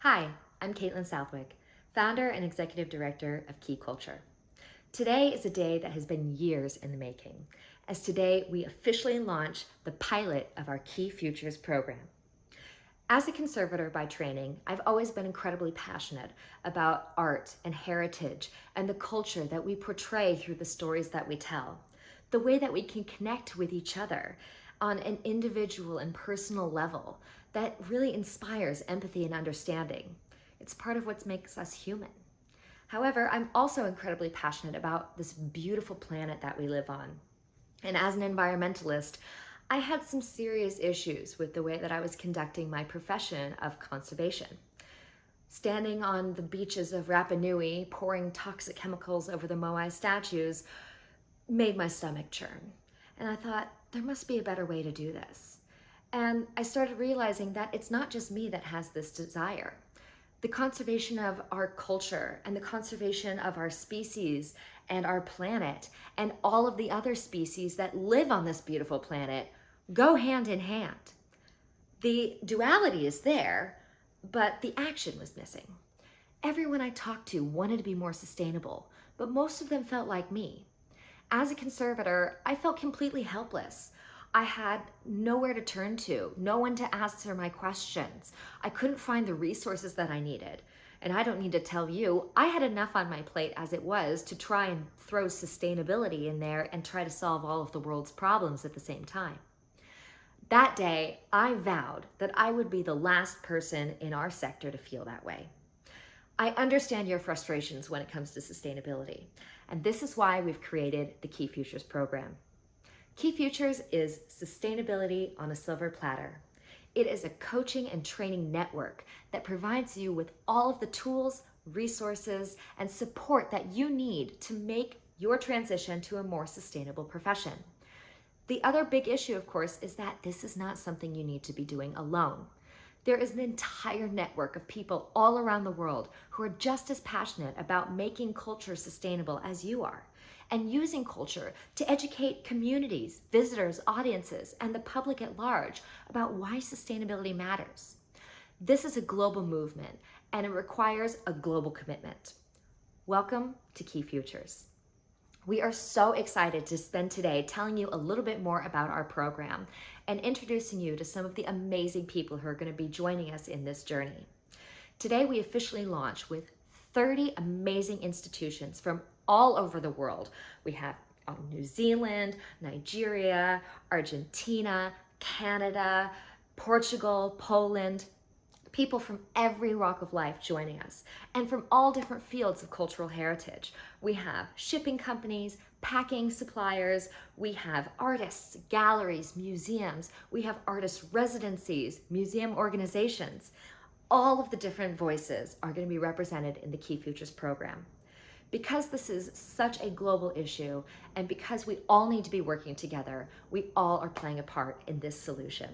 Hi, I'm Caitlin Southwick, founder and executive director of Key Culture. Today is a day that has been years in the making, as today we officially launch the pilot of our Key Futures program. As a conservator by training, I've always been incredibly passionate about art and heritage and the culture that we portray through the stories that we tell, the way that we can connect with each other on an individual and personal level that really inspires empathy and understanding. It's part of what makes us human. However, I'm also incredibly passionate about this beautiful planet that we live on. And as an environmentalist, I had some serious issues with the way that I was conducting my profession of conservation. Standing on the beaches of Rapa Nui, pouring toxic chemicals over the Moai statues, made my stomach churn. And I thought, there must be a better way to do this. And I started realizing that it's not just me that has this desire. The conservation of our culture and the conservation of our species and our planet and all of the other species that live on this beautiful planet go hand in hand. The duality is there, but the action was missing. Everyone I talked to wanted to be more sustainable, but most of them felt like me. As a conservator, I felt completely helpless. I had nowhere to turn to, no one to answer my questions. I couldn't find the resources that I needed. And I don't need to tell you, I had enough on my plate as it was to try and throw sustainability in there and try to solve all of the world's problems at the same time. That day, I vowed that I would be the last person in our sector to feel that way. I understand your frustrations when it comes to sustainability, and this is why we've created the Key Futures program. Key Futures is sustainability on a silver platter. It is a coaching and training network that provides you with all of the tools, resources, and support that you need to make your transition to a more sustainable profession. The other big issue, of course, is that this is not something you need to be doing alone. There is an entire network of people all around the world who are just as passionate about making culture sustainable as you are, and using culture to educate communities, visitors, audiences, and the public at large about why sustainability matters. This is a global movement, and it requires a global commitment. Welcome to Key Futures. We are so excited to spend today telling you a little bit more about our program and introducing you to some of the amazing people who are going to be joining us in this journey. Today, we officially launch with 30 amazing institutions from all over the world. We have New Zealand, Nigeria, Argentina, Canada, Portugal, Poland, people from every walk of life joining us, and from all different fields of cultural heritage. We have shipping companies, packing suppliers, we have artists, galleries, museums, we have artist residencies, museum organizations. All of the different voices are going to be represented in the Key Futures program. Because this is such a global issue, and because we all need to be working together, we all are playing a part in this solution.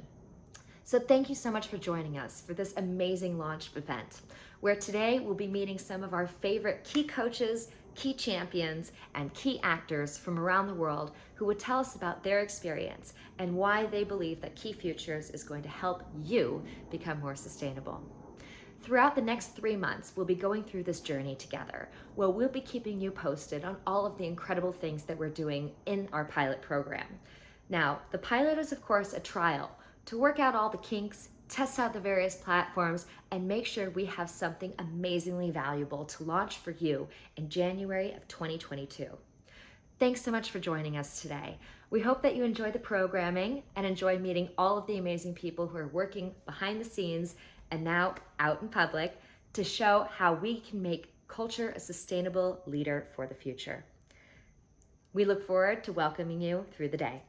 So thank you so much for joining us for this amazing launch event, where today we'll be meeting some of our favorite key coaches, key champions, and key actors from around the world who will tell us about their experience and why they believe that Key Futures is going to help you become more sustainable. Throughout the next 3 months, we'll be going through this journey together, where we'll be keeping you posted on all of the incredible things that we're doing in our pilot program. Now, the pilot is, of course, a trial to work out all the kinks, test out the various platforms, and make sure we have something amazingly valuable to launch for you in January of 2022. Thanks so much for joining us today. We hope that you enjoy the programming and enjoy meeting all of the amazing people who are working behind the scenes and now out in public to show how we can make culture a sustainable leader for the future. We look forward to welcoming you through the day.